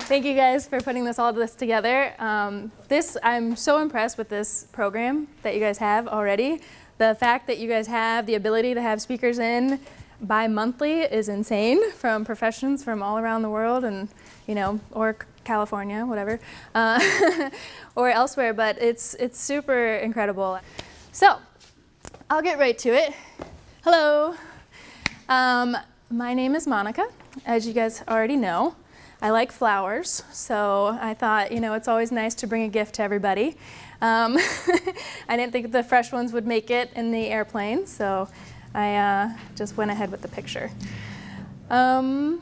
Thank you guys for putting all this together. I'm so impressed with this program that you guys have already. The fact that you guys have the ability to have speakers in bi-monthly is insane, from professions from all around the world and, or California, whatever, or elsewhere, but it's super incredible. So, I'll get right to it. Hello. My name is Monica, as you guys already know. I like flowers, so I thought, it's always nice to bring a gift to everybody. I didn't think the fresh ones would make it in the airplane, so I just went ahead with the picture. And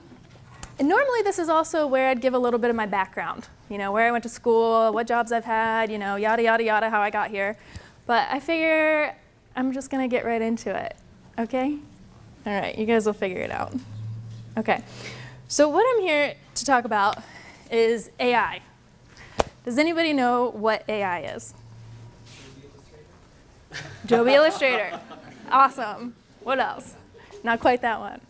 normally this is also where I'd give a little bit of my background, where I went to school, what jobs I've had, yada, yada, yada, how I got here. But I figure I'm just gonna get right into it, okay? All right, you guys will figure it out. Okay, so what I'm here to talk about is AI. Does anybody know what AI is? Adobe Illustrator. Awesome. What else? Not quite that one,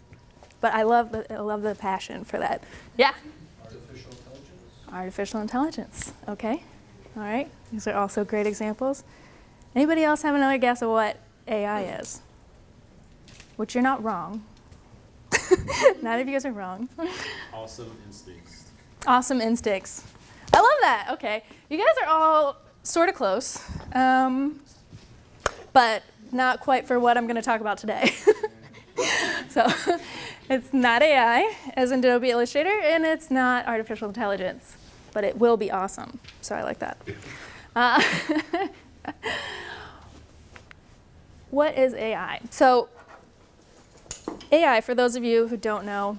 but I love the passion for that. Yeah? Artificial intelligence. Artificial intelligence. Okay. All right. These are also great examples. Anybody else have another guess of what AI is? Which you're not wrong. None of you guys are wrong. Awesome instincts. Awesome instincts. I love that. Okay. You guys are all sort of close, but not quite for what I'm going to talk about today. So it's not AI, as in Adobe Illustrator, and it's not artificial intelligence, but it will be awesome. So I like that. What is AI? So AI, for those of you who don't know,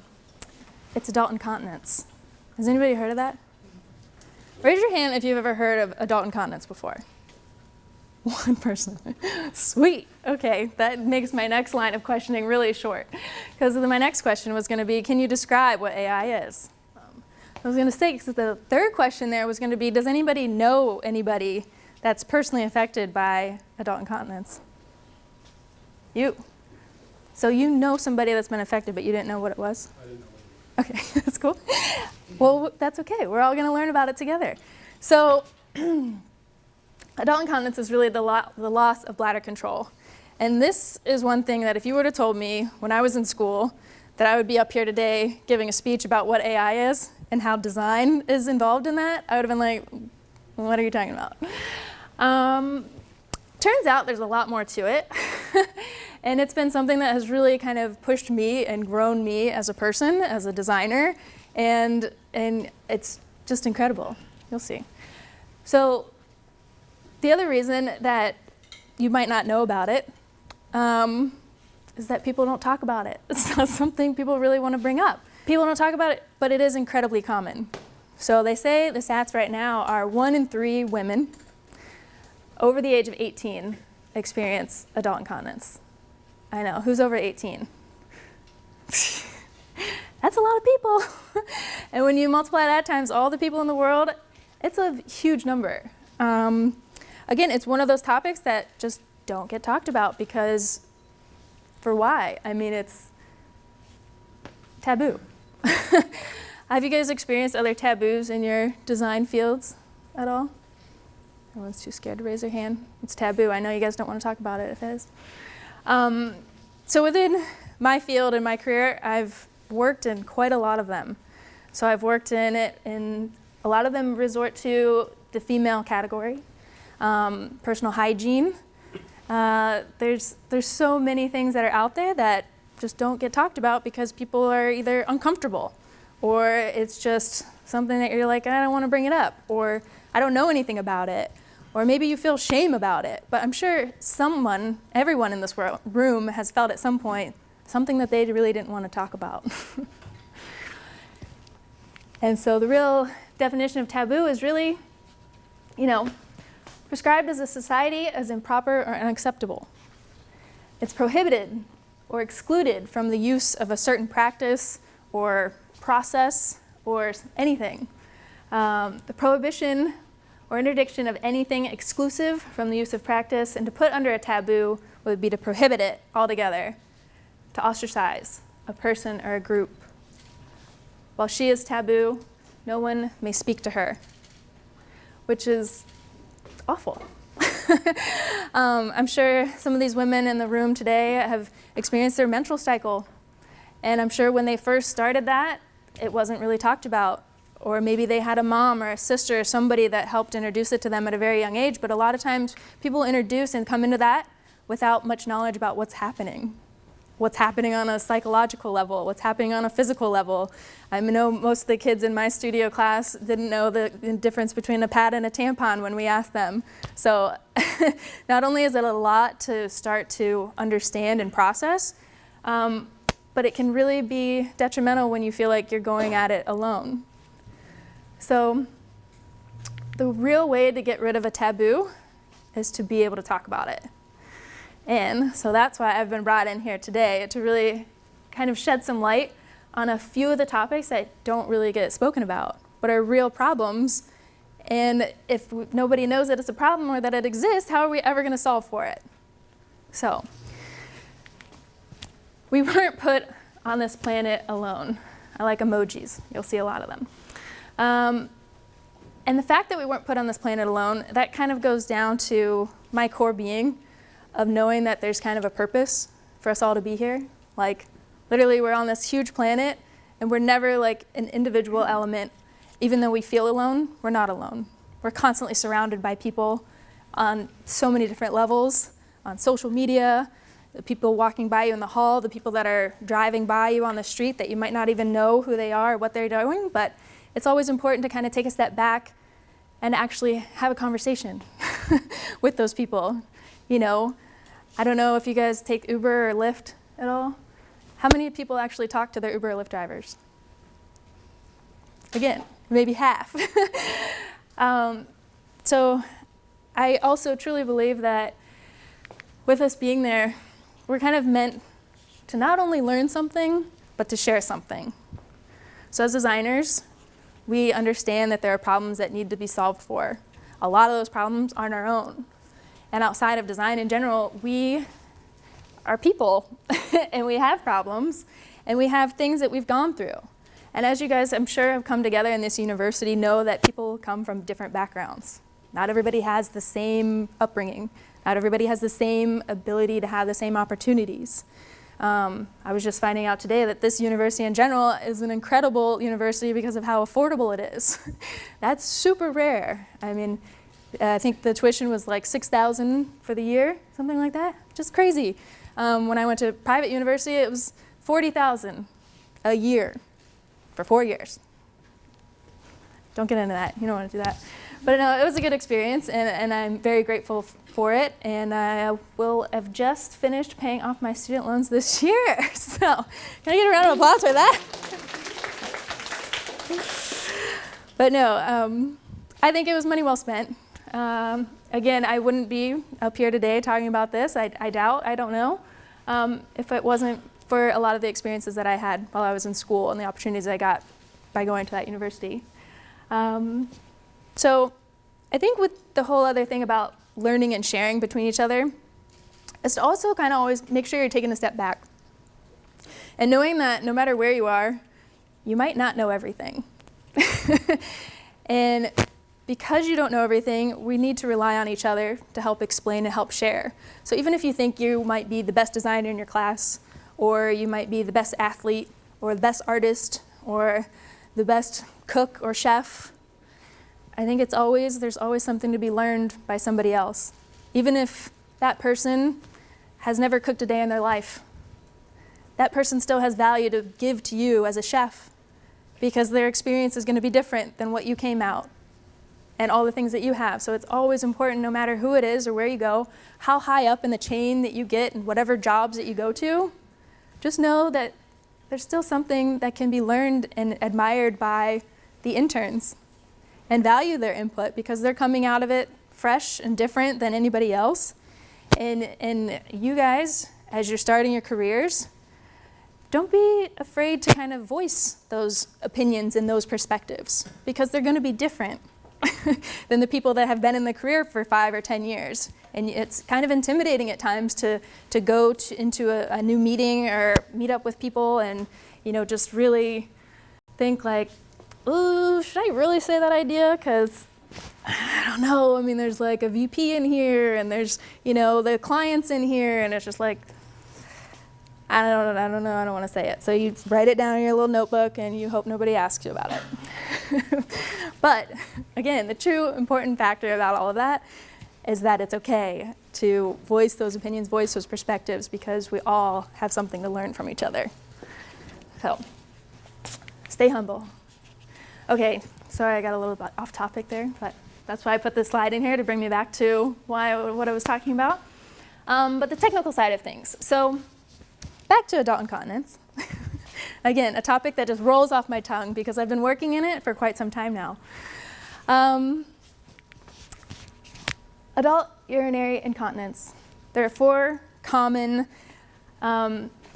it's adult incontinence. Has anybody heard of that? Raise your hand if you've ever heard of adult incontinence before. One person. Sweet. Okay, that makes my next line of questioning really short, because my next question was going to be, can you describe what AI is? I was going to say, because the third question there was going to be, does anybody know anybody that's personally affected by adult incontinence? You. So you know somebody that's been affected, but you didn't know what it was? I didn't know what it was. Okay, that's cool. Well, that's okay. We're all going to learn about it together. So adult incontinence is really the loss of bladder control. And this is one thing that if you would have told me when I was in school that I would be up here today giving a speech about what AI is and how design is involved in that, I would have been like, what are you talking about? Turns out there's a lot more to it. And it's been something that has really kind of pushed me and grown me as a person, as a designer, and it's just incredible. You'll see. So the other reason that you might not know about it is that people don't talk about it. It's not something people really want to bring up. People don't talk about it, but it is incredibly common. So they say the stats right now are 1 in 3 women over the age of 18 experience adult incontinence. I know, who's over 18? That's a lot of people. And when you multiply that times all the people in the world, it's a huge number. Again, it's one of those topics that just don't get talked about because, for why? I mean, it's taboo. Have you guys experienced other taboos in your design fields at all? Everyone's too scared to raise their hand. It's taboo. I know you guys don't want to talk about it if it is. So within my field and my career, I've worked in quite a lot of them. So I've worked in it, and a lot of them resort to the female category, personal hygiene. There's so many things that are out there that just don't get talked about because people are either uncomfortable, or it's just something that you're like, I don't want to bring it up, or I don't know anything about it. Or maybe you feel shame about it, but I'm sure everyone in this room has felt at some point something that they really didn't want to talk about. And so the real definition of taboo is really, prescribed as a society as improper or unacceptable. It's prohibited or excluded from the use of a certain practice or process or anything. The prohibition or interdiction of anything exclusive from the use of practice, and to put under a taboo would be to prohibit it altogether, to ostracize a person or a group. While she is taboo, no one may speak to her, which is awful. I'm sure some of these women in the room today have experienced their menstrual cycle. And I'm sure when they first started that, it wasn't really talked about. Or maybe they had a mom or a sister or somebody that helped introduce it to them at a very young age. But a lot of times people introduce and come into that without much knowledge about what's happening on a psychological level, what's happening on a physical level. I know most of the kids in my studio class didn't know the difference between a pad and a tampon when we asked them. So not only is it a lot to start to understand and process, but it can really be detrimental when you feel like you're going at it alone. So the real way to get rid of a taboo is to be able to talk about it. And so that's why I've been brought in here today, to really kind of shed some light on a few of the topics that don't really get spoken about, but are real problems. And if nobody knows that it's a problem or that it exists, how are we ever going to solve for it? So we weren't put on this planet alone. I like emojis. You'll see a lot of them. And the fact that we weren't put on this planet alone, that kind of goes down to my core being of knowing that there's kind of a purpose for us all to be here. Like, literally, we're on this huge planet, and we're never like an individual element. Even though we feel alone, we're not alone. We're constantly surrounded by people on so many different levels, on social media, the people walking by you in the hall, the people that are driving by you on the street that you might not even know who they are or what they're doing. But it's always important to kind of take a step back and actually have a conversation with those people. You know, I don't know if you guys take Uber or Lyft at all. How many people actually talk to their Uber or Lyft drivers? Again, maybe half. So I also truly believe that with us being there, we're kind of meant to not only learn something, but to share something. So as designers, we understand that there are problems that need to be solved for. A lot of those problems aren't our own. And outside of design in general, we are people, and we have problems, and we have things that we've gone through. And as you guys, I'm sure, have come together in this university, know that people come from different backgrounds. Not everybody has the same upbringing. Not everybody has the same ability to have the same opportunities. I was just finding out today that this university in general is an incredible university because of how affordable it is. That's super rare. I mean, I think the tuition was like $6,000 for the year, something like that. Just crazy. When I went to private university, it was $40,000 a year for 4 years. Don't get into that. You don't want to do that. But no, it was a good experience, and I'm very grateful for it. And I will have just finished paying off my student loans this year. So can I get a round of applause for that? But no, I think it was money well spent. Again, I wouldn't be up here today talking about this. I doubt, I don't know, if it wasn't for a lot of the experiences that I had while I was in school and the opportunities I got by going to that university. So I think with the whole other thing about learning and sharing between each other is to also kind of always make sure you're taking a step back and knowing that no matter where you are, you might not know everything. And because you don't know everything, we need to rely on each other to help explain and help share. So even if you think you might be the best designer in your class, or you might be the best athlete, or the best artist, or the best cook or chef, I think there's always something to be learned by somebody else. Even if that person has never cooked a day in their life, that person still has value to give to you as a chef, because their experience is going to be different than what you came out and all the things that you have. So it's always important, no matter who it is or where you go, how high up in the chain that you get and whatever jobs that you go to, just know that there's still something that can be learned and admired by the interns, and value their input because they're coming out of it fresh and different than anybody else. And you guys, as you're starting your careers, don't be afraid to kind of voice those opinions and those perspectives, because they're going to be different than the people that have been in the career for 5 or 10 years. And it's kind of intimidating at times to go into a new meeting or meet up with people and, just really think like, ooh, should I really say that idea? Because I don't know. I mean, there's like a VP in here, and there's, the clients in here, and it's just like, I don't know, I don't want to say it. So you write it down in your little notebook, and you hope nobody asks you about it. But again, the true important factor about all of that is that it's okay to voice those opinions, voice those perspectives, because we all have something to learn from each other. So stay humble. Okay, sorry I got a little bit off topic there, but that's why I put this slide in here to bring me back to what I was talking about. But the technical side of things. So back to adult incontinence. Again, a topic that just rolls off my tongue because I've been working in it for quite some time now. Adult urinary incontinence. There are 4 common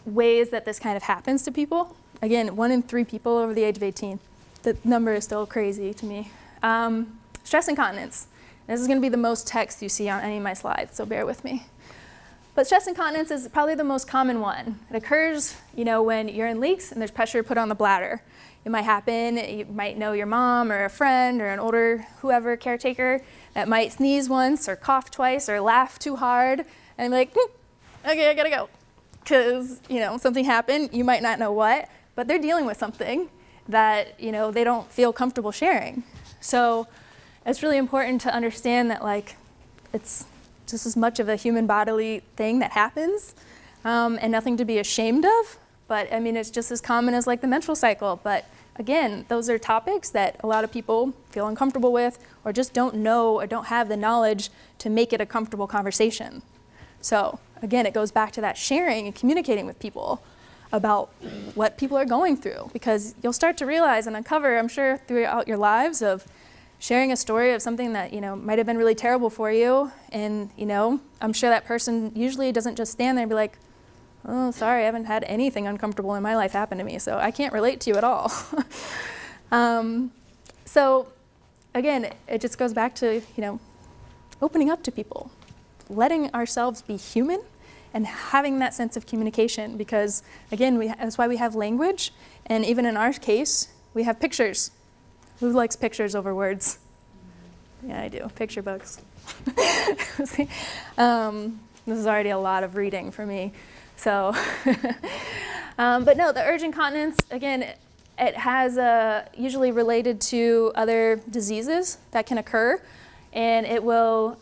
ways that this kind of happens to people. Again, 1 in 3 people over the age of 18. The number is still crazy to me. Stress incontinence. This is going to be the most text you see on any of my slides, so bear with me. But stress incontinence is probably the most common one. It occurs, when urine leaks and there's pressure put on the bladder. It might happen, you might know your mom or a friend or an older whoever caretaker that might sneeze once or cough twice or laugh too hard and be like, okay, I gotta go. Because, something happened, you might not know what, but they're dealing with something that, they don't feel comfortable sharing. So it's really important to understand that it's just as much of a human bodily thing that happens and nothing to be ashamed of. But it's just as common as the menstrual cycle. But again, those are topics that a lot of people feel uncomfortable with or just don't know or don't have the knowledge to make it a comfortable conversation. So again, it goes back to that sharing and communicating with people about what people are going through, because you'll start to realize and uncover, I'm sure, throughout your lives of sharing a story of something that might have been really terrible for you, and I'm sure that person usually doesn't just stand there and be like, oh, sorry, I haven't had anything uncomfortable in my life happen to me, so I can't relate to you at all. So again, it just goes back to opening up to people, letting ourselves be human, and having that sense of communication, because again, that's why we have language, and even in our case, we have pictures. Who likes pictures over words? Yeah, I do. Picture books. This is already a lot of reading for me. So, but no, the urge incontinence, again, it has usually related to other diseases that can occur, and it will,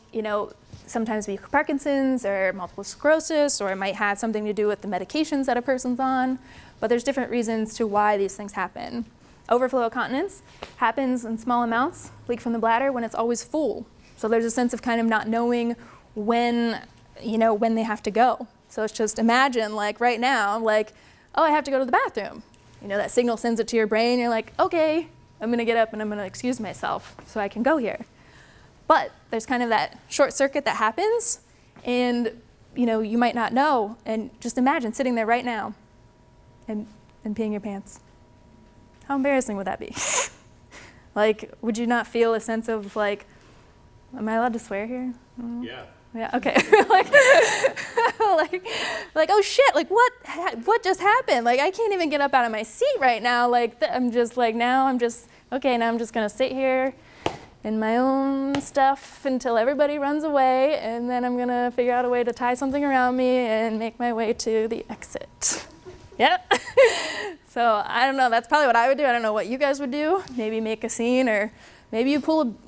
sometimes be Parkinson's or multiple sclerosis, or it might have something to do with the medications that a person's on, but there's different reasons to why these things happen. Overflow incontinence happens in small amounts, leak from the bladder, when it's always full. So there's a sense of kind of not knowing when they have to go. So it's just imagine right now, oh, I have to go to the bathroom. That signal sends it to your brain. You're like, okay, I'm gonna get up and I'm gonna excuse myself so I can go here. But there's kind of that short circuit that happens, and you might not know. And just imagine sitting there right now and peeing your pants. How embarrassing would that be? Would you not feel a sense of am I allowed to swear here? Yeah. Yeah, okay. Oh shit, what just happened? I can't even get up out of my seat right now. I'm just now I'm just gonna sit here in my own stuff until everybody runs away, and then I'm gonna figure out a way to tie something around me and make my way to the exit. Yeah. So I don't know, that's probably what I would do. I don't know what you guys would do. Maybe make a scene, or maybe you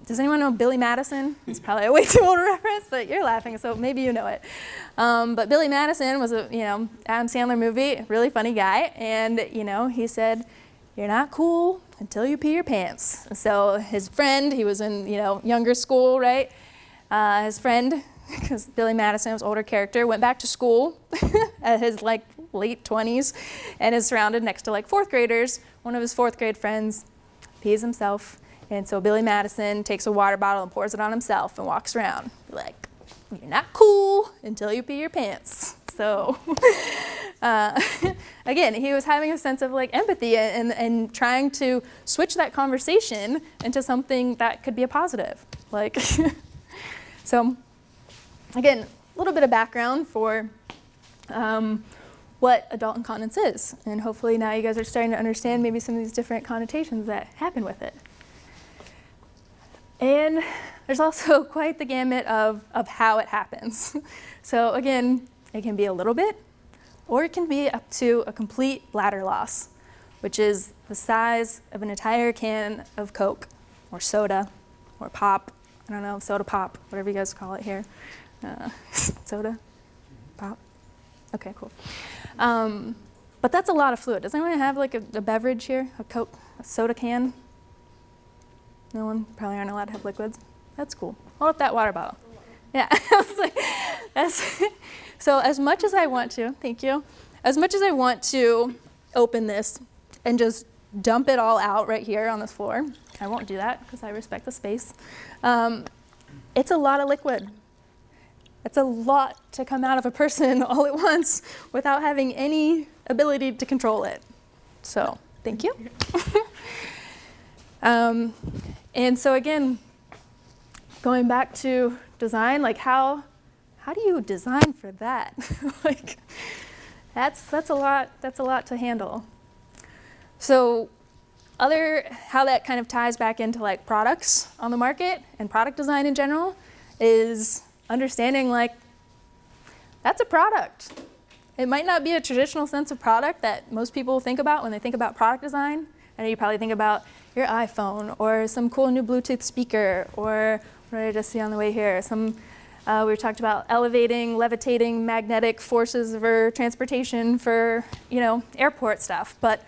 does anyone know Billy Madison? It's probably a way too old a reference, but you're laughing, so maybe you know it. But Billy Madison was a, Adam Sandler movie, really funny guy, and, he said, you're not cool until you pee your pants. So his friend, he was in, younger school, right? His friend, because Billy Madison was an older character, went back to school at his late 20s and is surrounded next to 4th graders. One of his 4th grade friends pees himself. And so Billy Madison takes a water bottle and pours it on himself and walks around you're not cool until you pee your pants. So again, he was having a sense of empathy and trying to switch that conversation into something that could be a positive. So again, a little bit of background for what adult incontinence is. And hopefully now you guys are starting to understand maybe some of these different connotations that happen with it. And there's also quite the gamut of how it happens. So again, it can be a little bit, or it can be up to a complete bladder loss, which is the size of an entire can of Coke or soda or pop. I don't know, soda pop, whatever you guys call it here. Soda, pop. Okay, cool. But that's a lot of fluid. Does anyone have like a beverage here? A Coke, a soda can? No one? Probably aren't allowed to have liquids. That's cool. Hold up that water bottle. Yeah. I was like, so as much as I want to, thank you, as much as I want to open this and just dump it all out right here on this floor, I won't do that because I respect the space. It's a lot of liquid. It's a lot to come out of a person all at once without having any ability to control it. So, thank you. And so again, going back to design, like how do you design for that? Like that's a lot to handle. So how that kind of ties back into like products on the market and product design in general is understanding like that's a product. It might not be a traditional sense of product that most people think about when they think about product design. I know you probably think about your iPhone or some cool new Bluetooth speaker, or what did I just see on the way here? We talked about elevating, levitating magnetic forces for transportation for, airport stuff. But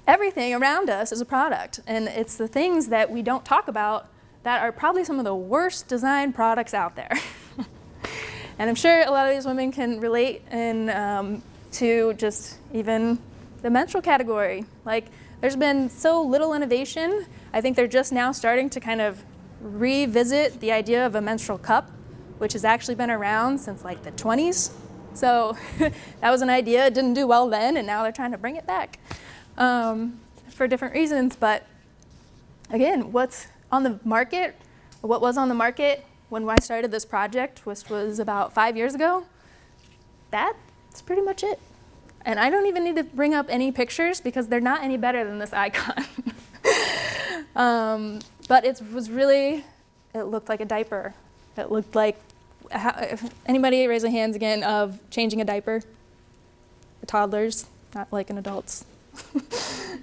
everything around us is a product, and it's the things that we don't talk about that are probably some of the worst designed products out there. And I'm sure a lot of these women can relate to just even the menstrual category. Like, there's been so little innovation. I think they're just now starting to kind of revisit the idea of a menstrual cup, which has actually been around since like the 20s. So that was an idea, it didn't do well then, and now they're trying to bring it back for different reasons. But again, what's on the market, what was on the market when I started this project, which was about 5 years ago, that's pretty much it. And I don't even need to bring up any pictures because they're not any better than this icon. But it looked like a diaper. It looked like, if anybody raise their hands again of changing a diaper? The toddlers, not like an adult's.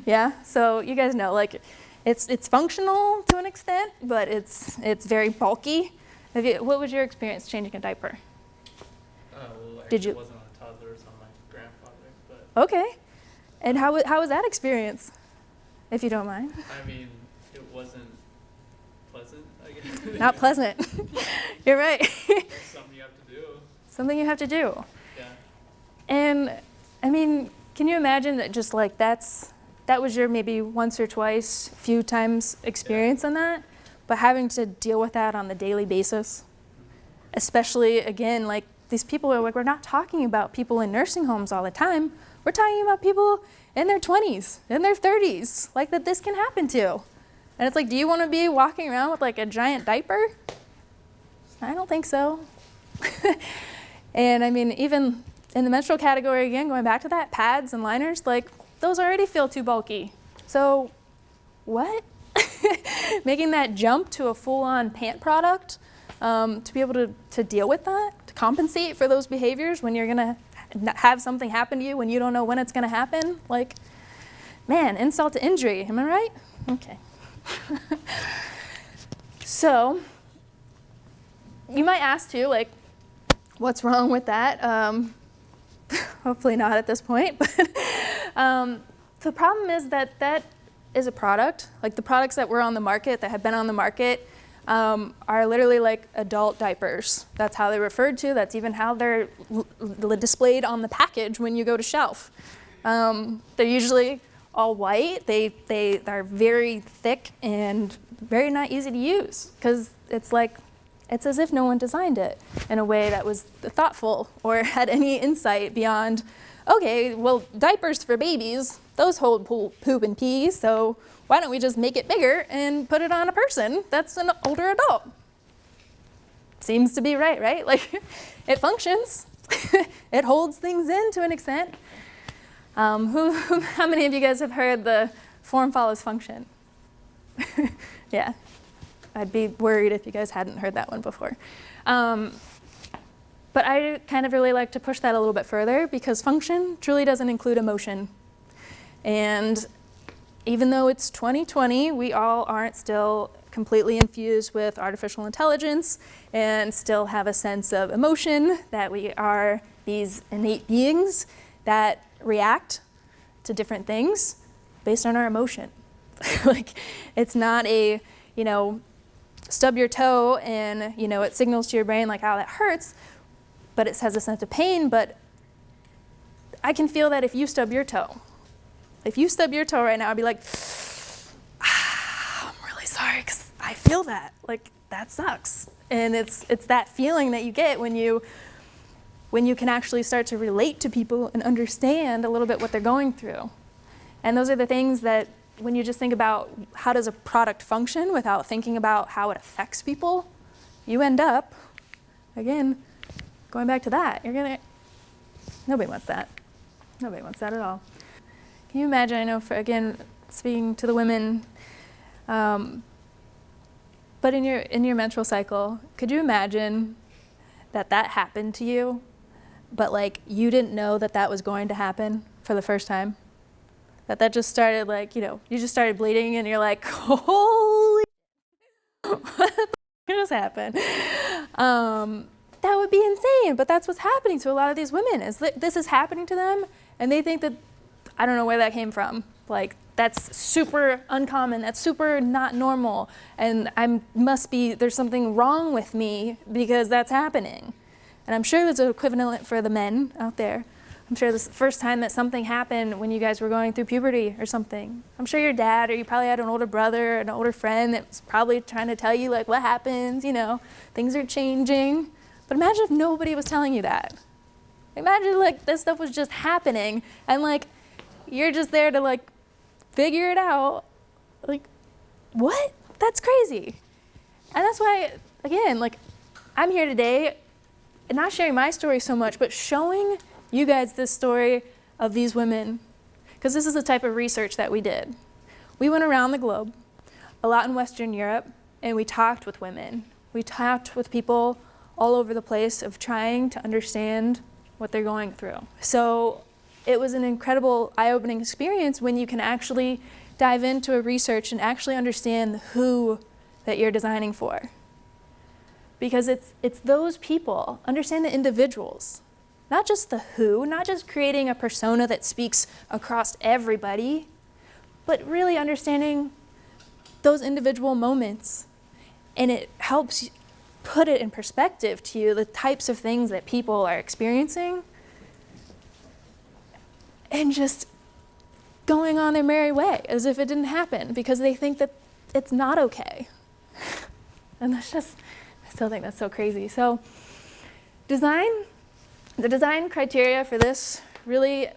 Yeah, so you guys know, like, it's functional to an extent, but it's very bulky. What was your experience changing a diaper? Did you? It wasn't on a toddler, it was on my grandfather. But okay. And how was that experience, if you don't mind? I mean, it wasn't pleasant, I guess. Not pleasant. You're right. It's something you have to do. Something you have to do. Yeah. And I mean, can you imagine that just like that was your maybe once or twice, few times experience on that, but having to deal with that on the daily basis, especially again, like these people are like, we're not talking about people in nursing homes all the time. We're talking about people in their 20s, in their 30s, like that this can happen to. And it's like, do you want to be walking around with like a giant diaper? I don't think so. And I mean, even in the menstrual category, again, going back to that, pads and liners, like those already feel too bulky. So what? Making that jump to a full-on pant product to be able to deal with that, to compensate for those behaviors when you're gonna have something happen to you when you don't know when it's gonna happen, like, man, insult to injury, am I right? Okay. So, you might ask too, like, what's wrong with that? Hopefully not at this point, but the problem is that is a product. Like the products that were on the market, that have been on the market, are literally like adult diapers. That's how they're referred to. That's even how they're displayed on the package when you go to shelf. They're usually all white. They are very thick and very not easy to use because it's as if no one designed it in a way that was thoughtful or had any insight beyond, okay, well, diapers for babies, those hold poop and pee, so why don't we just make it bigger and put it on a person that's an older adult? Seems to be right? Like, it functions. it holds things in to an extent. How many of you guys have heard the form follows function? Yeah, I'd be worried if you guys hadn't heard that one before. But I kind of really like to push that a little bit further because function truly doesn't include emotion. And even though it's 2020, we all aren't still completely infused with artificial intelligence and still have a sense of emotion, that we are these innate beings that react to different things based on our emotion. Like, it's not a, stub your toe and, it signals to your brain like, oh, that hurts, but it has a sense of pain. But I can feel that if you stub your toe. If you stub your toe right now, I'd be like, I'm really sorry because I feel that. Like, that sucks. And it's that feeling that you get when you can actually start to relate to people and understand a little bit what they're going through. And those are the things that when you just think about how does a product function without thinking about how it affects people, you end up, again, going back to that. Nobody wants that. Nobody wants that at all. Can you imagine, I know, again, speaking to the women, but in your menstrual cycle, could you imagine that happened to you, but like you didn't know that was going to happen for the first time? That just started you just started bleeding and you're like, holy, what just happened? That would be insane, but that's what's happening to a lot of these women, is this is happening to them and they think that, I don't know where that came from. Like, that's super uncommon, that's super not normal, and there's something wrong with me because that's happening. And I'm sure there's an equivalent for the men out there. I'm sure this first time that something happened when you guys were going through puberty or something. I'm sure your dad, or you probably had an older brother, an older friend that was probably trying to tell you like what happens, things are changing. But imagine if nobody was telling you that. Imagine like this stuff was just happening and like you're just there to like figure it out. Like, what? That's crazy. And that's why, again, like I'm here today and not sharing my story so much, but showing you guys this story of these women, because this is the type of research that we did. We went around the globe, a lot in Western Europe, and we talked with women. We talked with people all over the place of trying to understand what they're going through. So it was an incredible eye-opening experience when you can actually dive into a research and actually understand the who that you're designing for. Because it's those people, understand the individuals. Not just the who, not just creating a persona that speaks across everybody, but really understanding those individual moments. And it helps put it in perspective to you, the types of things that people are experiencing, and just going on their merry way as if it didn't happen because they think that it's not okay. And I still think that's so crazy. So the design criteria for this, really,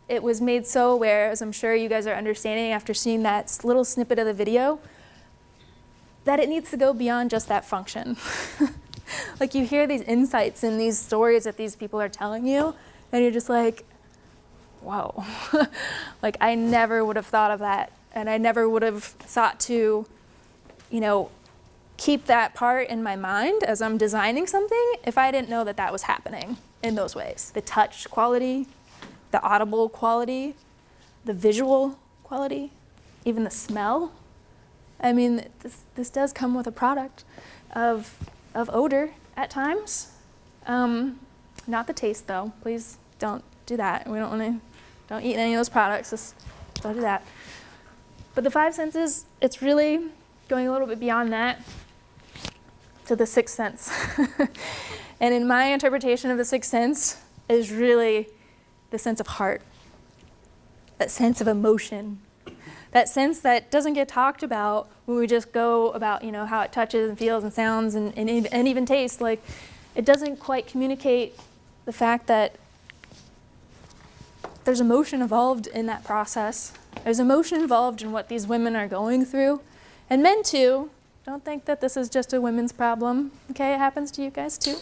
it was made so aware, as I'm sure you guys are understanding after seeing that little snippet of the video, that it needs to go beyond just that function. Like you hear these insights and these stories that these people are telling you, and you're just like, whoa. Like I never would have thought of that, and I never would have thought to, keep that part in my mind as I'm designing something if I didn't know that was happening in those ways. The touch quality, the audible quality, the visual quality, even the smell. I mean, this does come with a product of odor at times. Not the taste though. Please don't do that. We don't eat any of those products. Just don't do that. But the five senses, it's really going a little bit beyond that to the sixth sense. And in my interpretation of the sixth sense is really the sense of heart, that sense of emotion, that sense that doesn't get talked about when we just go about, how it touches and feels and sounds and even tastes. Like, it doesn't quite communicate the fact that there's emotion involved in that process. There's emotion involved in what these women are going through. And men too. Don't think that this is just a women's problem. Okay, it happens to you guys too.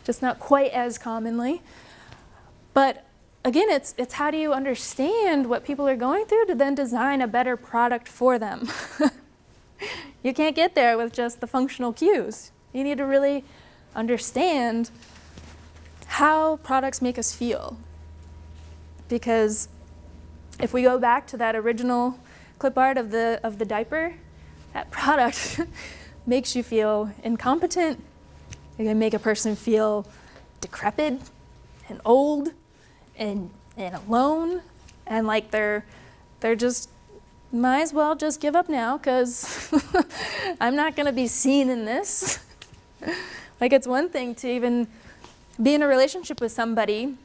just not quite as commonly. But again, it's how do you understand what people are going through to then design a better product for them. You can't get there with just the functional cues. You need to really understand how products make us feel. Because if we go back to that original clip art of the diaper, that product makes you feel incompetent. It can make a person feel decrepit and old and alone, and like they're just might as well just give up now because I'm not going to be seen in this. Like, it's one thing to even be in a relationship with somebody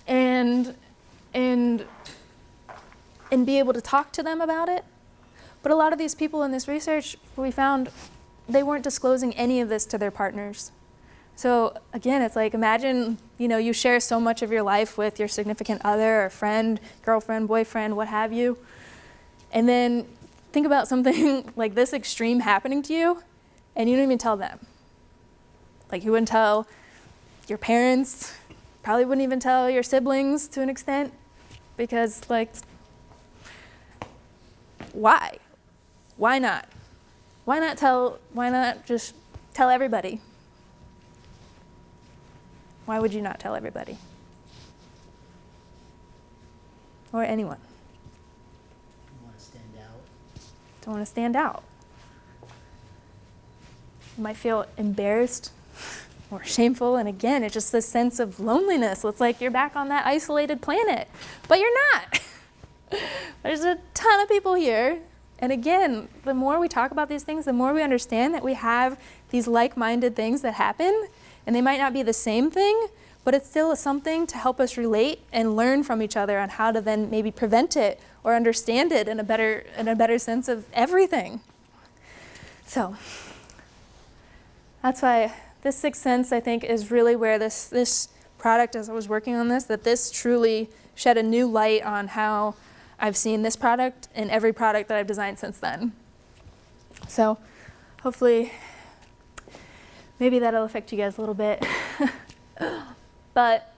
and be able to talk to them about it. But a lot of these people in this research, we found they weren't disclosing any of this to their partners. So again, it's like, imagine, you share so much of your life with your significant other or friend, girlfriend, boyfriend, what have you. And then think about something like this extreme happening to you, and you don't even tell them. Like, you wouldn't tell your parents, probably wouldn't even tell your siblings to an extent, because like, why? Why not? Why not just tell everybody? Why would you not tell everybody? Or anyone? You want to stand out. Don't want to stand out. You might feel embarrassed or shameful, and again, it's just this sense of loneliness. It's like you're back on that isolated planet, but you're not. There's a ton of people here, and again, the more we talk about these things, the more we understand that we have these like-minded things that happen, and they might not be the same thing, but it's still something to help us relate and learn from each other on how to then maybe prevent it or understand it in a better sense of everything. So that's why this sixth sense, I think, is really where this product, as I was working on this, that this truly shed a new light on how I've seen this product and every product that I've designed since then. So hopefully, maybe that'll affect you guys a little bit. But,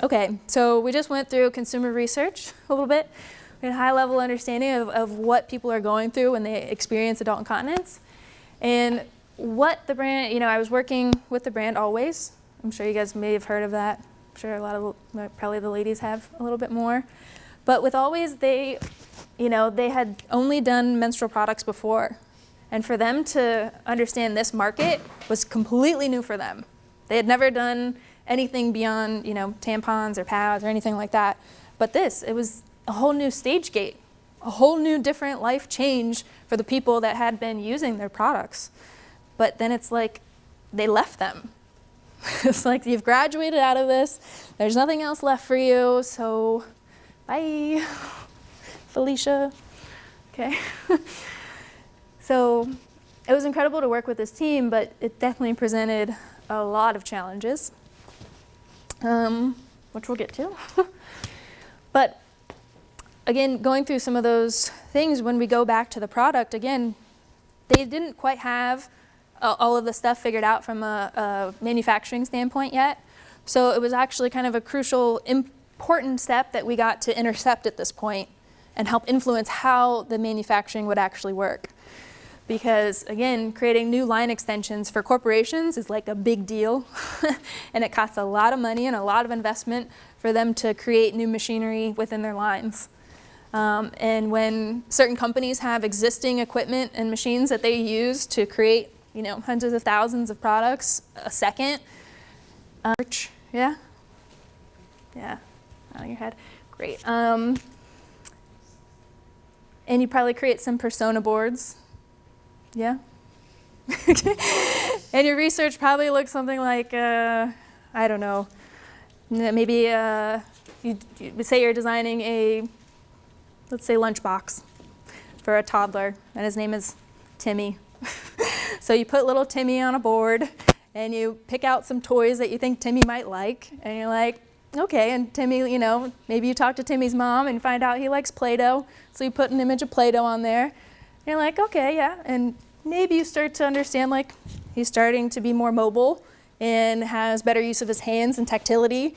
okay, so we just went through consumer research a little bit. We had a high-level understanding of what people are going through when they experience adult incontinence. And what the brand, I was working with the brand Always. I'm sure you guys may have heard of that. I'm sure a lot of, probably the ladies have a little bit more. But with Always, they had only done menstrual products before. And for them to understand this market was completely new for them. They had never done anything beyond, tampons or pads or anything like that. But it was a whole new stage gate, a whole new different life change for the people that had been using their products. But then it's like they left them. It's like, you've graduated out of this. There's nothing else left for you. So bye, Felicia. Okay. So it was incredible to work with this team, but it definitely presented a lot of challenges, which we'll get to. But again, going through some of those things, when we go back to the product, again, they didn't quite have all of the stuff figured out from a manufacturing standpoint yet. So it was actually kind of a crucial, important step that we got to intercept at this point and help influence how the manufacturing would actually work. Because again, creating new line extensions for corporations is like a big deal. And it costs a lot of money and a lot of investment for them to create new machinery within their lines. And when certain companies have existing equipment and machines that they use to create, hundreds of thousands of products a second. Yeah? Yeah, out of your head. Great. And you probably create some persona boards. Yeah? And your research probably looks something like, I don't know, maybe you say you're designing a, let's say, lunchbox for a toddler, and his name is Timmy. So you put little Timmy on a board, and you pick out some toys that you think Timmy might like, and you're like, okay, and Timmy, maybe you talk to Timmy's mom and find out he likes Play-Doh, so you put an image of Play-Doh on there, and you're like, okay, yeah, and maybe you start to understand, like, he's starting to be more mobile, and has better use of his hands and tactility.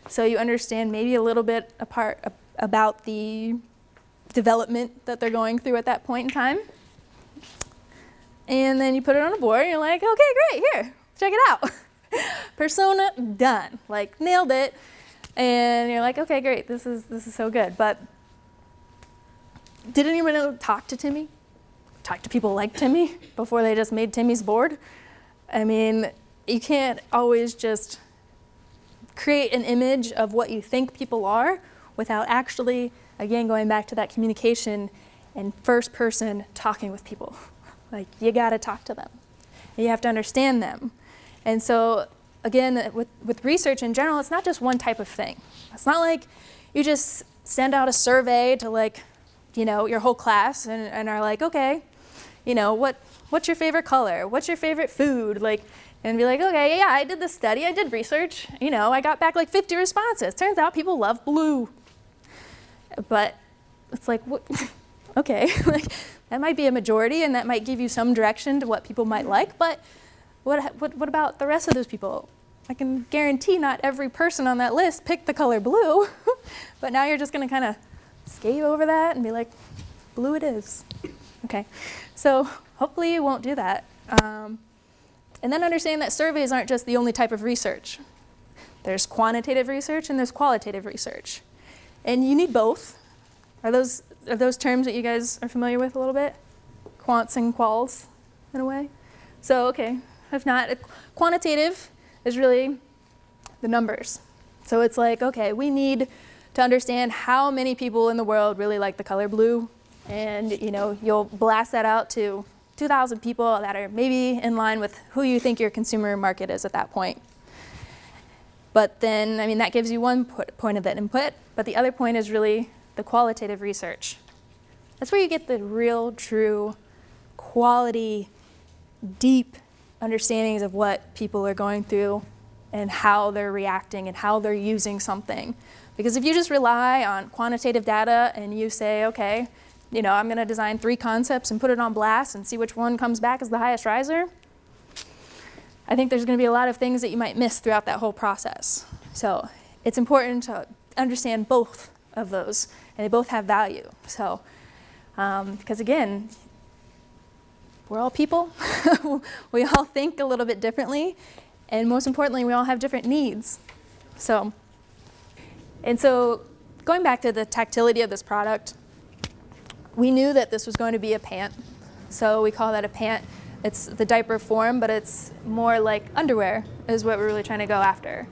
So you understand maybe a little bit about the development that they're going through at that point in time. And then you put it on a board and you're like, okay, great, here, check it out. Persona done, like nailed it. And you're like, okay, great, this is so good. But did anyone talk to Timmy? Talk to people like Timmy before they just made Timmy's board? I mean, you can't always just create an image of what you think people are without actually, again, going back to that communication and first person talking with people. Like, you gotta talk to them. You have to understand them. And so, again, with research in general, it's not just one type of thing. It's not like you just send out a survey to, like, you know, your whole class and are like, okay, you know, what's your favorite color? What's your favorite food? Like, and be like, okay, yeah, I did this study, I did research, you know, I got back like 50 responses. Turns out people love blue. But it's like, what? Okay, like, that might be a majority and that might give you some direction to what people might like, but what about the rest of those people? I can guarantee not every person on that list picked the color blue, but now you're just gonna kind of skate over that and be like, blue it is. Okay, so hopefully you won't do that. And then understand that surveys aren't just the only type of research. There's quantitative research and there's qualitative research. And you need both. Are those terms that you guys are familiar with a little bit? Quants and quals, in a way? So, okay, if not, quantitative is really the numbers. So it's like, okay, we need to understand how many people in the world really like the color blue. And, you know, you'll blast that out to 2,000 people that are maybe in line with who you think your consumer market is at that point. But then, I mean, that gives you one point of that input, but the other point is really the qualitative research. That's where you get the real, true, quality, deep understandings of what people are going through and how they're reacting and how they're using something. Because if you just rely on quantitative data and you say, okay, you know, I'm gonna design 3 concepts and put it on blast and see which one comes back as the highest riser, I think there's gonna be a lot of things that you might miss throughout that whole process. So it's important to understand both of those, and they both have value. So, because again, we're all people. We all think a little bit differently, and most importantly, we all have different needs. So going back to the tactility of this product, we knew that this was going to be a pant, so we call that a pant. It's the diaper form, but it's more like underwear is what we're really trying to go after.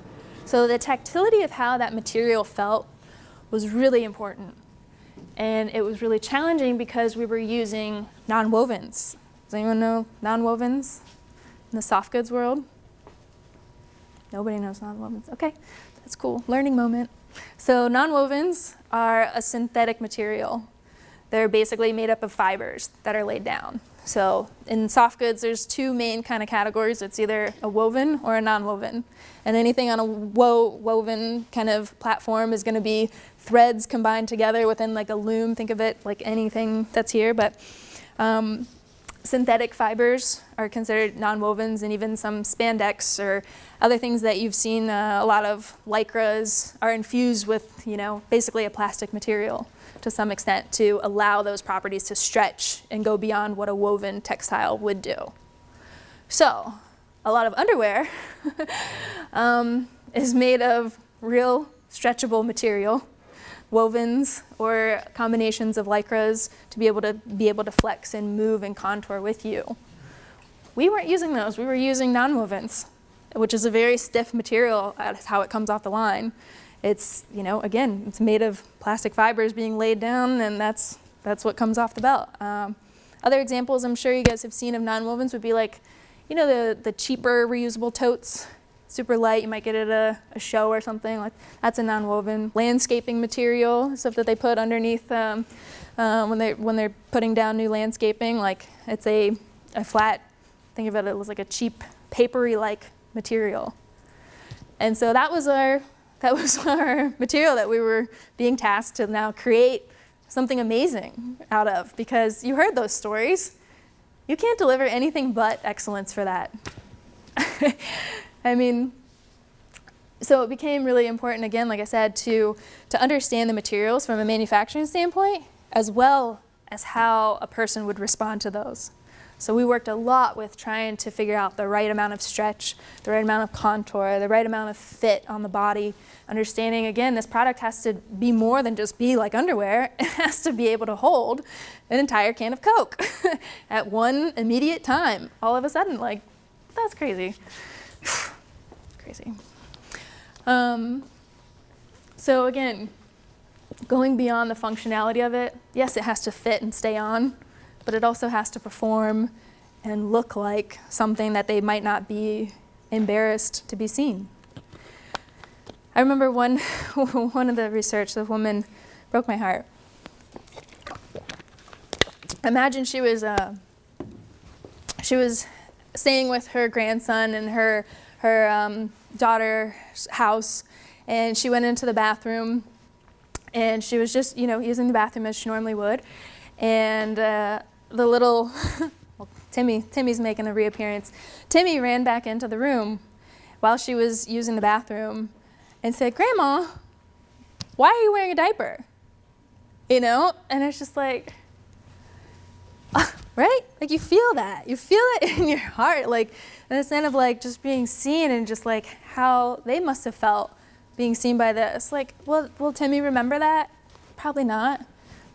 So the tactility of how that material felt was really important. And it was really challenging because we were using nonwovens. Does anyone know nonwovens in the soft goods world? Nobody knows nonwovens. Okay, that's cool. Learning moment. So nonwovens are a synthetic material. They're basically made up of fibers that are laid down. So in soft goods, there's 2 main kind of categories. It's either a woven or a non-woven. And anything on a woven kind of platform is going to be threads combined together within like a loom. Think of it like anything that's here. But synthetic fibers are considered non-wovens, and even some spandex or other things that you've seen, a lot of lycras are infused with, you know, basically a plastic material to some extent to allow those properties to stretch and go beyond what a woven textile would do. So a lot of underwear is made of real stretchable material, wovens or combinations of lycras to be able to flex and move and contour with you. We weren't using those. We were using non-wovens, which is a very stiff material. That's how it comes off the line. It's, you know, again, it's made of plastic fibers being laid down, and that's what comes off the belt. Other examples I'm sure you guys have seen of non-wovens would be like, you know, the cheaper reusable totes, super light, you might get it at a show or something, like that's a non-woven. Landscaping material, stuff that they put underneath when they're putting down new landscaping, like it's a flat, think of it as like a cheap papery-like material. And so that was our material that we were being tasked to now create something amazing out of, because you heard those stories. You can't deliver anything but excellence for that. I mean, so it became really important, again, like I said, to understand the materials from a manufacturing standpoint, as well as how a person would respond to those. So we worked a lot with trying to figure out the right amount of stretch, the right amount of contour, the right amount of fit on the body. Understanding, again, this product has to be more than just be like underwear. It has to be able to hold an entire can of Coke at one immediate time. All of a sudden, like, that's crazy. Crazy. So again, going beyond the functionality of it, yes, it has to fit and stay on, but it also has to perform and look like something that they might not be embarrassed to be seen. I remember one of the research, the woman broke my heart. Imagine she was staying with her grandson in her daughter's house, and she went into the bathroom, and she was just, using the bathroom as she normally would, and the little, well, Timmy's making a reappearance. Timmy ran back into the room while she was using the bathroom and said, "Grandma, why are you wearing a diaper?" And it's just like, right? Like you feel that. You feel it in your heart, like in the sense of like just being seen and just like how they must have felt being seen by this. Like, will Timmy remember that? Probably not.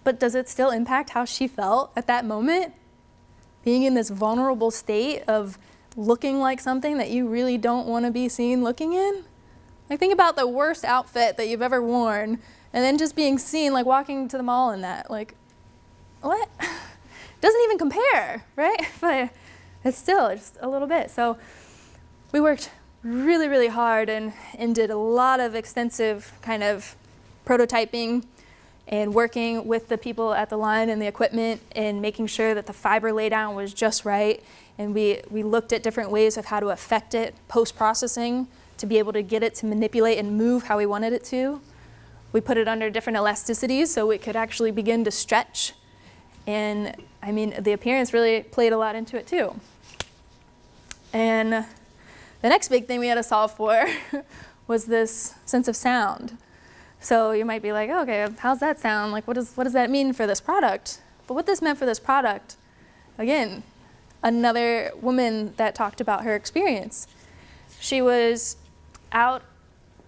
But does it still impact how she felt at that moment? Being in this vulnerable state of looking like something that you really don't want to be seen looking in? Like think about the worst outfit that you've ever worn and then just being seen like walking to the mall in that. Like, what? Doesn't even compare, right? But it's still just a little bit. So we worked really, really hard and did a lot of extensive kind of prototyping and working with the people at the line and the equipment and making sure that the fiber laydown was just right. And we looked at different ways of how to affect it post-processing to be able to get it to manipulate and move how we wanted it to. We put it under different elasticities so it could actually begin to stretch. And I mean, the appearance really played a lot into it too. And the next big thing we had to solve for was this sense of sound. So you might be like, oh, okay, how's that sound? Like, what does that mean for this product? But what this meant for this product, again, another woman that talked about her experience. She was out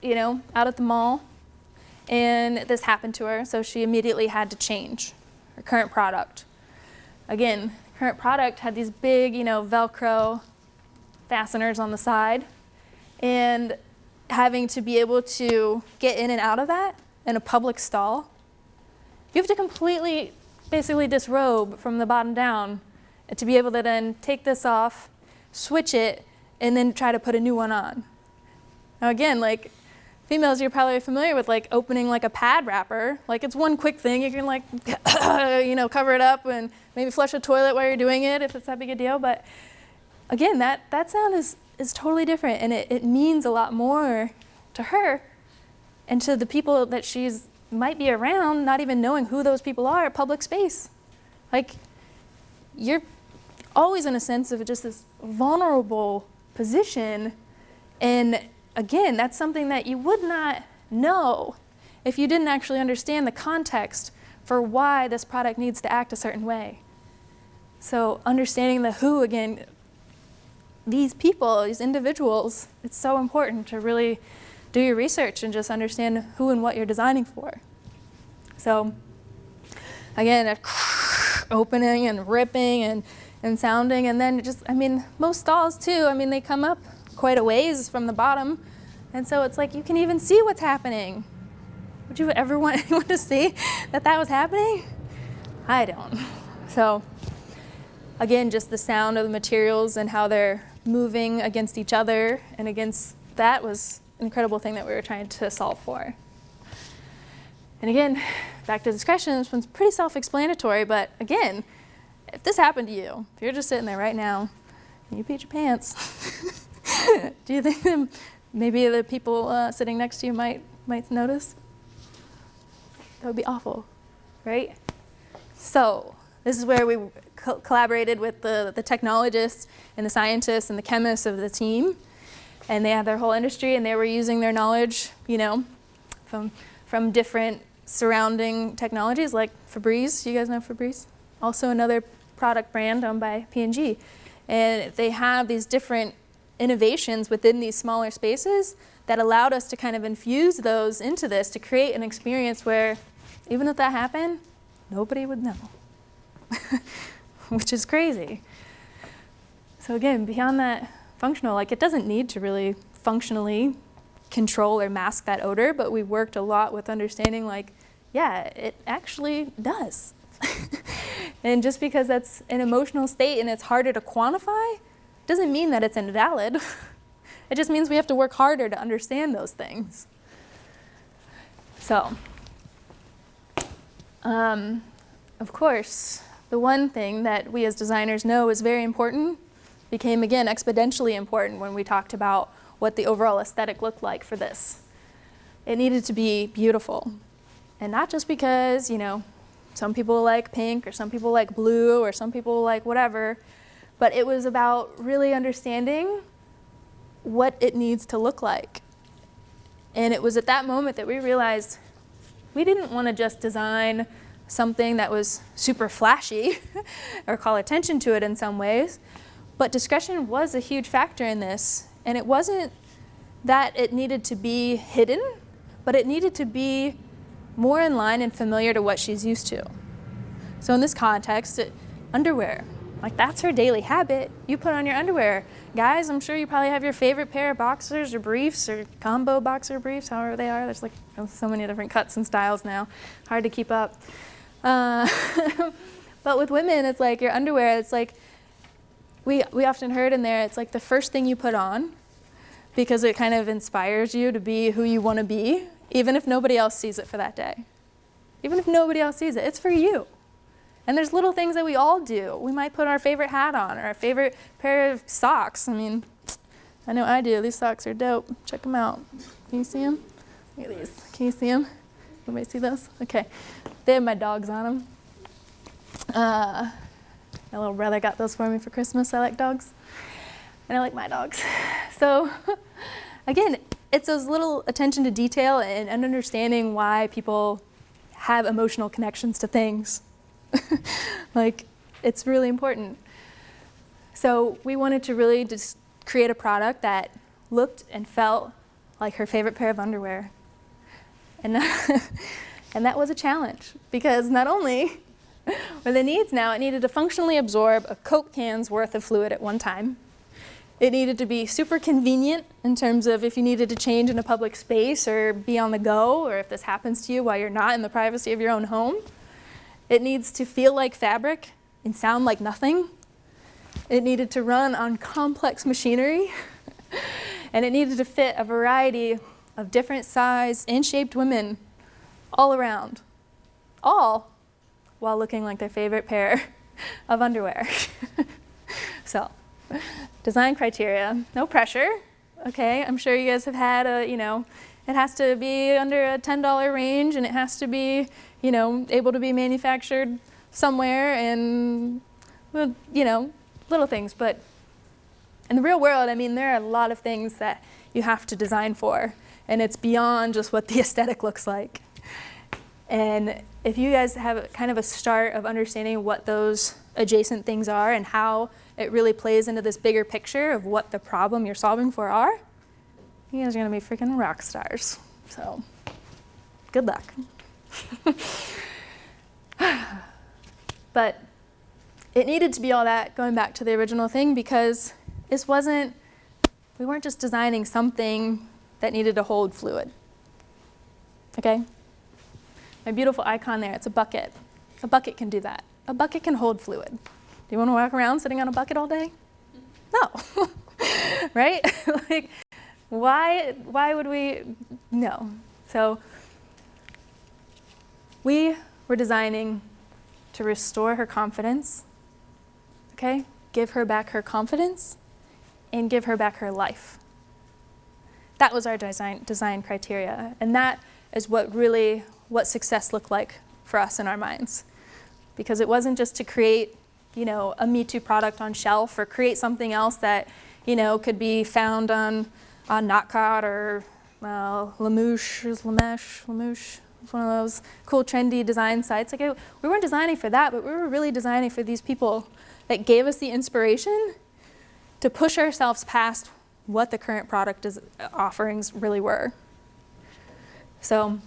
at the mall, and this happened to her, so she immediately had to change her current product. Again, current product had these big, Velcro fasteners on the side, and having to be able to get in and out of that in a public stall, you have to completely, basically disrobe from the bottom down and to be able to then take this off, switch it, and then try to put a new one on. Now again, like females, you're probably familiar with like opening like a pad wrapper. Like it's one quick thing, you can like, cover it up and maybe flush a toilet while you're doing it if it's that big a deal. But again, that sound is totally different, and it means a lot more to her and to the people that she's might be around, not even knowing who those people are at public space. Like, you're always in a sense of just this vulnerable position, and again, that's something that you would not know if you didn't actually understand the context for why this product needs to act a certain way. So understanding the who, again, these people, these individuals, it's so important to really do your research and just understand who and what you're designing for. So again, opening and ripping and sounding, and then just, most stalls too, they come up quite a ways from the bottom, and so it's like you can even see what's happening. Would you ever want anyone to see that was happening? I don't. So again, just the sound of the materials and how they're moving against each other and against that was an incredible thing that we were trying to solve for. And again, back to discretion, this one's pretty self-explanatory, but again, if this happened to you, if you're just sitting there right now and you peed your pants, do you think that maybe the people sitting next to you might notice? That would be awful, right? So this is where we collaborated with the technologists and the scientists and the chemists of the team And they had their whole industry, and they were using their knowledge, from different surrounding technologies like Febreze. You guys know Febreze? Also another product brand owned by P&G. And they have these different innovations within these smaller spaces that allowed us to kind of infuse those into this to create an experience where even if that happened, nobody would know, which is crazy. So again, beyond that functional, it doesn't need to really functionally control or mask that odor, but we worked a lot with understanding yeah, it actually does. And just because that's an emotional state and it's harder to quantify, doesn't mean that it's invalid. It just means we have to work harder to understand those things. So, of course, the one thing that we as designers know is very important became, again, exponentially important when we talked about what the overall aesthetic looked like for this. It needed to be beautiful. And not just because, some people like pink or some people like blue or some people like whatever, but it was about really understanding what it needs to look like. And it was at that moment that we realized we didn't want to just design something that was super flashy or call attention to it in some ways, but discretion was a huge factor in this. And it wasn't that it needed to be hidden, but it needed to be more in line and familiar to what she's used to. So in this context, underwear. That's her daily habit. You put on your underwear. Guys, I'm sure you probably have your favorite pair of boxers or briefs or combo boxer briefs, however they are. There's so many different cuts and styles now. Hard to keep up. But with women, it's your underwear. It's we often heard in there, it's the first thing you put on because it kind of inspires you to be who you want to be, even if nobody else sees it for that day. Even if nobody else sees it, it's for you. And there's little things that we all do. We might put our favorite hat on or our favorite pair of socks. I know I do. These socks are dope. Check them out. Can you see them? Look at these. Can you see them? Anybody see those? Okay. They have my dogs on them. My little brother got those for me for Christmas. I like dogs. And I like my dogs. So, again, it's those little attention to detail and understanding why people have emotional connections to things. It's really important. So we wanted to really just create a product that looked and felt like her favorite pair of underwear. And that was a challenge because not only were the needs now, it needed to functionally absorb a Coke can's worth of fluid at one time. It needed to be super convenient in terms of if you needed to change in a public space or be on the go, or if this happens to you while you're not in the privacy of your own home. It needs to feel like fabric and sound like nothing. It needed to run on complex machinery. And it needed to fit a variety of different size and shaped women all around. All while looking like their favorite pair of underwear. So, design criteria, no pressure. Okay, I'm sure you guys have had it has to be under a $10 range and it has to be, able to be manufactured somewhere and, little things. But in the real world, there are a lot of things that you have to design for, and it's beyond just what the aesthetic looks like. And if you guys have kind of a start of understanding what those adjacent things are and how it really plays into this bigger picture of what the problem you're solving for are, you guys are going to be freaking rock stars. So, good luck. But it needed to be all that, going back to the original thing, because we weren't just designing something that needed to hold fluid. Okay? My beautiful icon there, it's a bucket. A bucket can do that. A bucket can hold fluid. Do you want to walk around sitting on a bucket all day? No. Right? Why would we? No. So we were designing to restore her confidence, okay? Give her back her confidence and give her back her life. That was our design criteria. And that is what success looked like for us in our minds. Because it wasn't just to create, a Me Too product on shelf or create something else that, could be found on knotcot or Lamouche, one of those cool trendy design sites. Like we weren't designing for that, but we were really designing for these people that gave us the inspiration to push ourselves past what the current product offerings really were. So,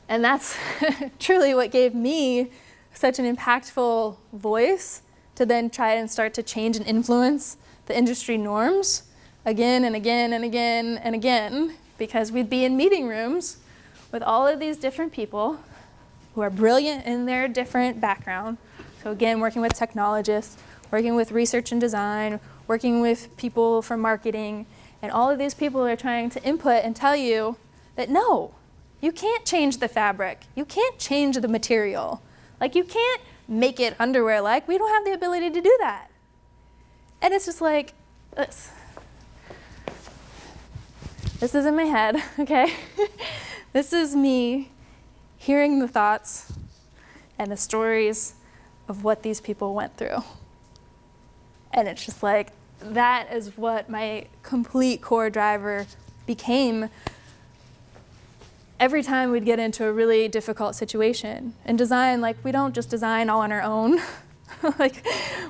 and that's truly what gave me such an impactful voice to then try and start to change and influence the industry norms again and again and again and again, because we'd be in meeting rooms with all of these different people who are brilliant in their different background. So again, working with technologists, working with research and design, working with people from marketing, and all of these people are trying to input and tell you that no, you can't change the fabric. You can't change the material. Like you can't make it underwear like. We don't have the ability to do that. And it's just like, this is in my head, okay? This is me hearing the thoughts and the stories of what these people went through. And it's just like, that is what my complete core driver became every time we'd get into a really difficult situation. In design, like we don't just design all on our own. Like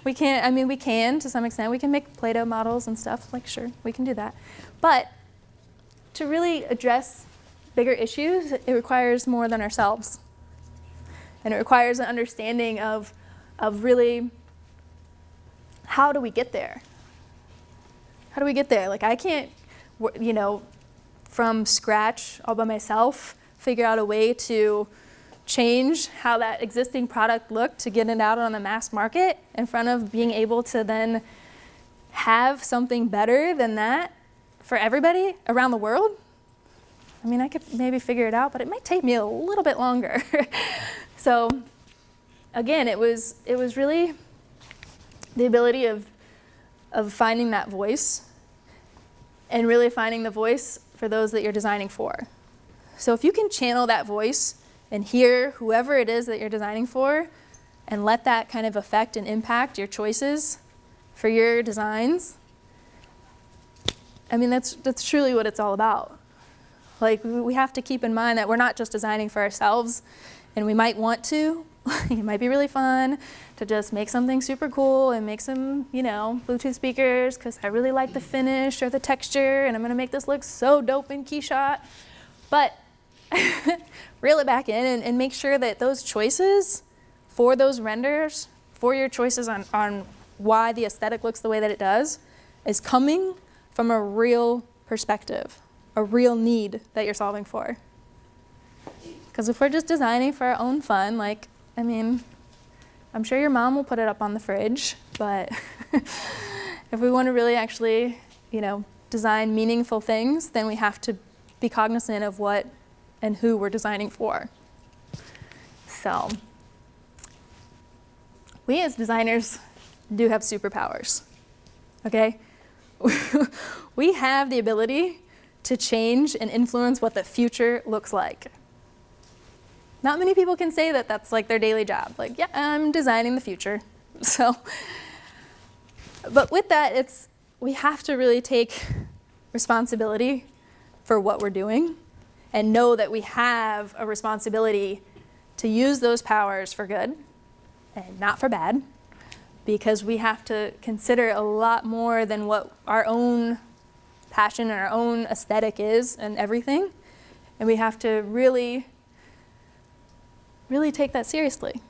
we can't, I mean, we can to some extent. We can make Play-Doh models and stuff, like sure, we can do that. But to really address bigger issues, it requires more than ourselves. And it requires an understanding of really, how do we get there? How do we get there? Like I can't, from scratch all by myself, figure out a way to change how that existing product looked to get it out on the mass market in front of being able to then have something better than that for everybody around the world. I mean, I could maybe figure it out, but it might take me a little bit longer. So again, it was really the ability of finding that voice and really finding the voice for those that you're designing for. So if you can channel that voice and hear whoever it is that you're designing for and let that kind of affect and impact your choices for your designs, I mean, that's truly what it's all about. Like, we have to keep in mind that we're not just designing for ourselves, and we might want to. It might be really fun to just make something super cool and make some, Bluetooth speakers because I really like the finish or the texture, and I'm gonna make this look so dope in Keyshot. But reel it back in and make sure that those choices for those renders, for your choices on why the aesthetic looks the way that it does, is coming from a real perspective, a real need that you're solving for. Because if we're just designing for our own fun, I'm sure your mom will put it up on the fridge, but if we want to really actually, design meaningful things, then we have to be cognizant of what and who we're designing for. So, we as designers do have superpowers, okay? We have the ability to change and influence what the future looks like. Not many people can say that that's like their daily job. Like, yeah, I'm designing the future. So, but with that, we have to really take responsibility for what we're doing and know that we have a responsibility to use those powers for good and not for bad, because we have to consider a lot more than what our own passion and our own aesthetic is and everything. And we have to really take that seriously,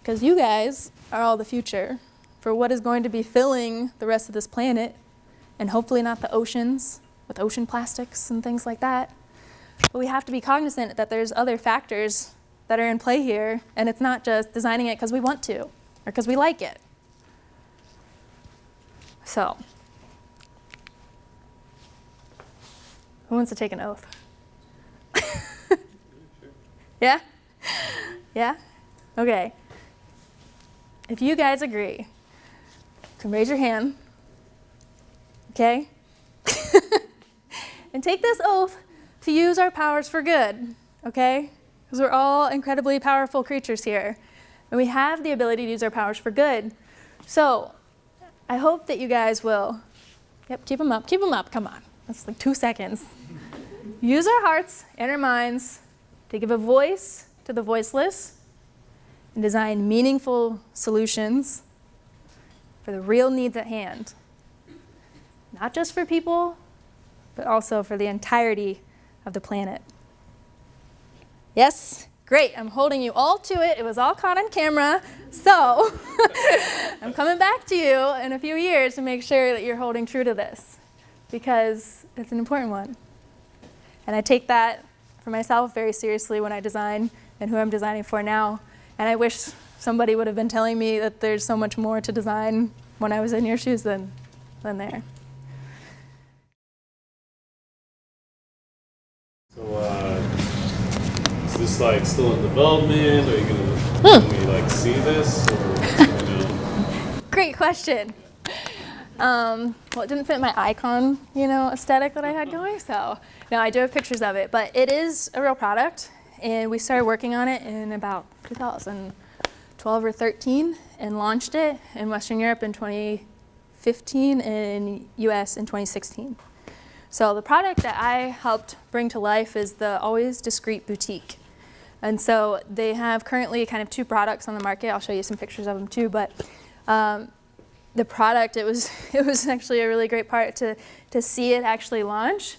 because you guys are all the future for what is going to be filling the rest of this planet, and hopefully not the oceans with ocean plastics and things like that. But we have to be cognizant that there's other factors that are in play here, and it's not just designing it because we want to or because we like it. So, who wants to take an oath? Yeah? Yeah? Okay. If you guys agree, you can raise your hand, okay? And take this oath to use our powers for good, okay? Because we're all incredibly powerful creatures here, and we have the ability to use our powers for good. So, I hope that you guys will Yep, keep them up, come on. That's like 2 seconds. Use our hearts and our minds to give a voice to the voiceless and design meaningful solutions for the real needs at hand. Not just for people, but also for the entirety of the planet. Yes? Great, I'm holding you all to it. It was all caught on camera. So I'm coming back to you in a few years to make sure that you're holding true to this, because it's an important one. And I take that for myself very seriously when I design and who I'm designing for now. And I wish somebody would have been telling me that there's so much more to design when I was in your shoes than there. So, is this like still in development? Are you gonna can we like see this or Great question. Well, it didn't fit my icon, aesthetic that I had going, so no, I do have pictures of it, but it is a real product, and we started working on it in about 2012 or 13 and launched it in Western Europe in 2015 and US in 2016. So the product that I helped bring to life is the Always Discreet Boutique. And so they have currently kind of 2 products on the market. I'll show you some pictures of them too, but the product, it was actually a really great part to see it actually launch.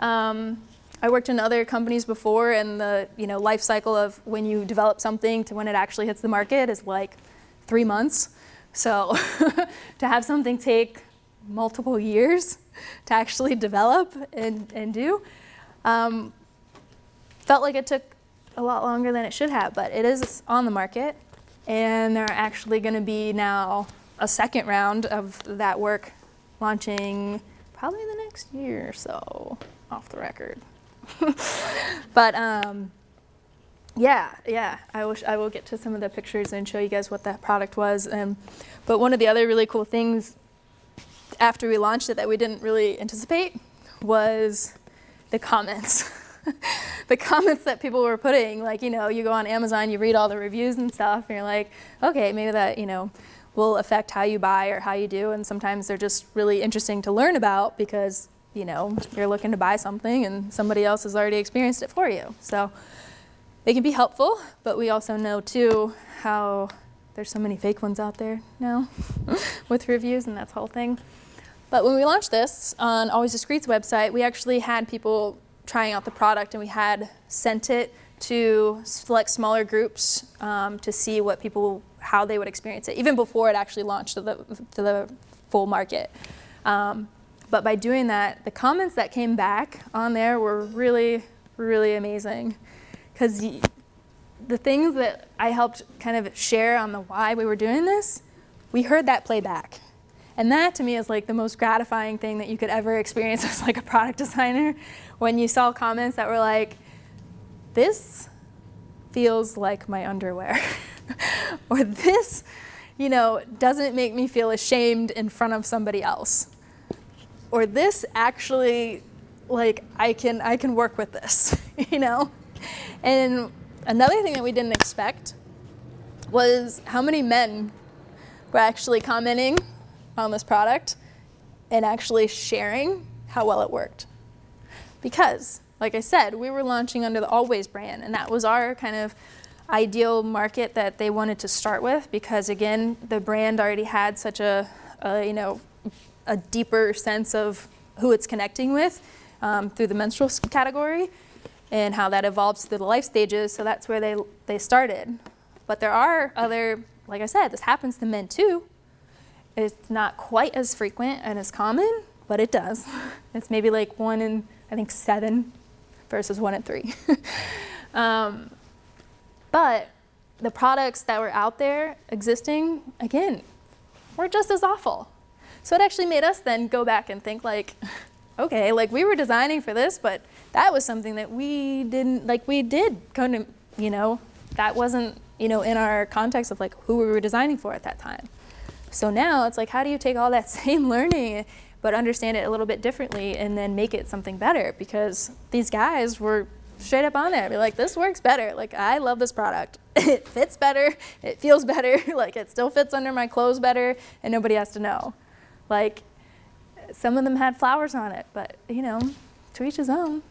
I worked in other companies before, and the life cycle of when you develop something to when it actually hits the market is like 3 months. So to have something take multiple years to actually develop and do, felt like it took a lot longer than it should have, but it is on the market, and they're actually going to be now a second round of that work launching probably the next year or so, off the record. But yeah, I will get to some of the pictures and show you guys what that product was. But one of the other really cool things after we launched it that we didn't really anticipate was the comments. The comments that people were putting, like, you go on Amazon, you read all the reviews and stuff, and you're like, okay, maybe that, will affect how you buy or how you do, and sometimes they're just really interesting to learn about because, you're looking to buy something and somebody else has already experienced it for you. So they can be helpful, but we also know too how there's so many fake ones out there now with reviews, and that's the whole thing. But when we launched this on Always Discreet's website, we actually had people trying out the product, and we had sent it to select smaller groups to see how they would experience it, even before it actually launched to the full market. But by doing that, the comments that came back on there were really, really amazing, because the things that I helped kind of share on the why we were doing this, we heard that play back. And that to me is like the most gratifying thing that you could ever experience as like a product designer, when you saw comments that were like, this feels like my underwear, or this, doesn't make me feel ashamed in front of somebody else, or this actually, like, I can work with this, And another thing that we didn't expect was how many men were actually commenting on this product and actually sharing how well it worked. Because, like I said, we were launching under the Always brand, and that was our kind of ideal market that they wanted to start with, because again, the brand already had such a deeper sense of who it's connecting with through the menstrual category and how that evolves through the life stages. So that's where they started. But there are other, like I said, this happens to men too. It's not quite as frequent and as common, but it does. It's maybe like 1 in, I think, 7 versus 1 in 3. But the products that were out there existing, again, were just as awful. So it actually made us then go back and think like, okay, like we were designing for this, but that was something that we didn't, like we did kind of, that wasn't, in our context of like who we were designing for at that time. So now it's like, how do you take all that same learning but understand it a little bit differently and then make it something better? Because these guys were straight up on there. Be like, this works better. Like, I love this product. It fits better. It feels better. Like, it still fits under my clothes better, and nobody has to know. Like, some of them had flowers on it, but you know, to each his own.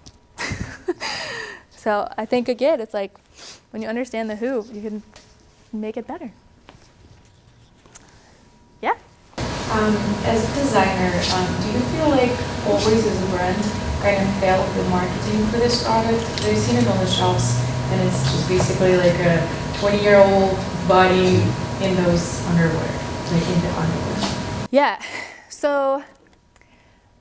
So I think again, it's like when you understand the who, you can make it better. Yeah. As a designer, do you feel like always as a brand kind of failed the marketing for this product? I've seen it on the shelves and it's just basically like a 20-year-old body in those underwear, like in the underwear. Yeah. So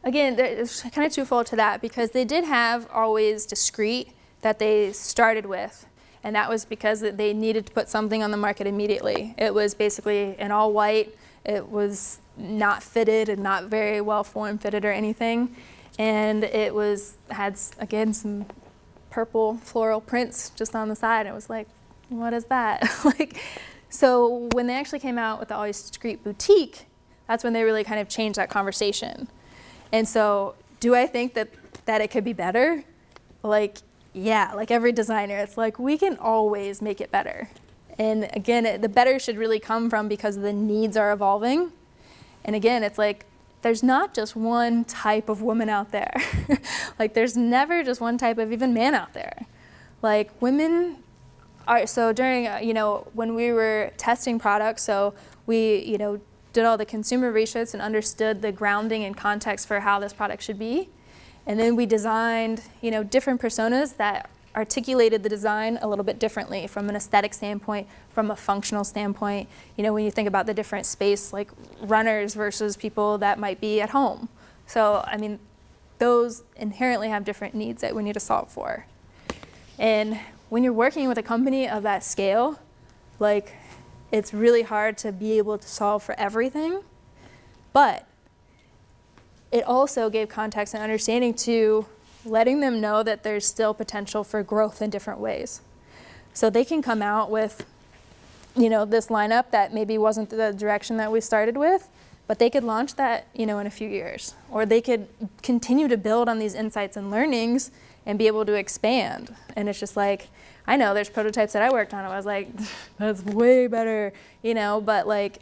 again, there's kind of twofold to that because they did have Always Discreet that they started with. And that was because they needed to put something on the market immediately. It was basically an all white. It was not fitted and not very well form fitted or anything. And it had, again, some purple floral prints just on the side. It was like, what is that? So when they actually came out with the Always Discreet Boutique, that's when they really kind of changed that conversation. And so do I think that it could be better? Yeah, like every designer, it's like we can always make it better. And again, the better should really come from because the needs are evolving. And again, it's like there's not just one type of woman out there. Like there's never just one type of even man out there. Like women are, so during, when we were testing products, so we, did all the consumer research and understood the grounding and context for how this product should be. And then we designed, different personas that articulated the design a little bit differently from an aesthetic standpoint, from a functional standpoint. When you think about the different space, like runners versus people that might be at home. So, I mean, those inherently have different needs that we need to solve for. And when you're working with a company of that scale, it's really hard to be able to solve for everything. But it also gave context and understanding to letting them know that there's still potential for growth in different ways. So they can come out with, this lineup that maybe wasn't the direction that we started with, but they could launch that, in a few years. Or they could continue to build on these insights and learnings and be able to expand. And it's just like, I know there's prototypes that I worked on. I was like, that's way better, but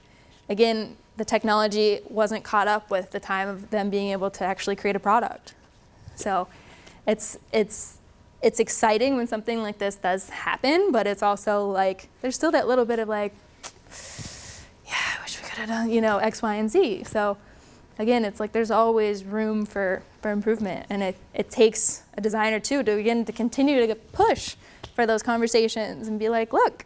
again, the technology wasn't caught up with the time of them being able to actually create a product. So it's exciting when something like this does happen, but it's also there's still that little bit of I wish we could have done, X, Y, and Z. So again, it's there's always room for improvement, and it takes a designer too to continue to push for those conversations and be like, look,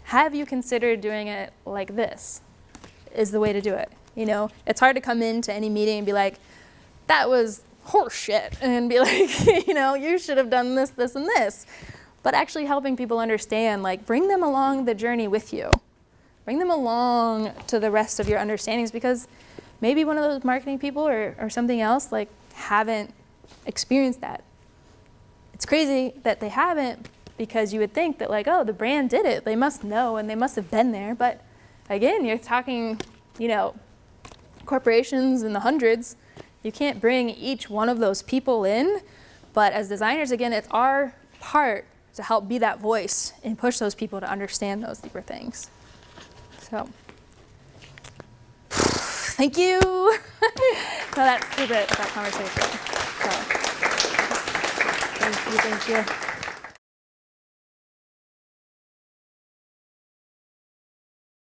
have you considered doing it like this is the way to do it? It's hard to come into any meeting and be like, that was horse shit, and be like, you should have done this, this, and this. But actually helping people understand, bring them along the journey with you. Bring them along to the rest of your understandings, because maybe one of those marketing people or something else haven't experienced that. It's crazy that they haven't, because you would think that oh, the brand did it. They must know and they must have been there. But again, you're talking, corporations in the hundreds. You can't bring each one of those people in. But as designers, again, it's our part to help be that voice and push those people to understand those deeper things. So, thank you. So that's that conversation. So, thank you.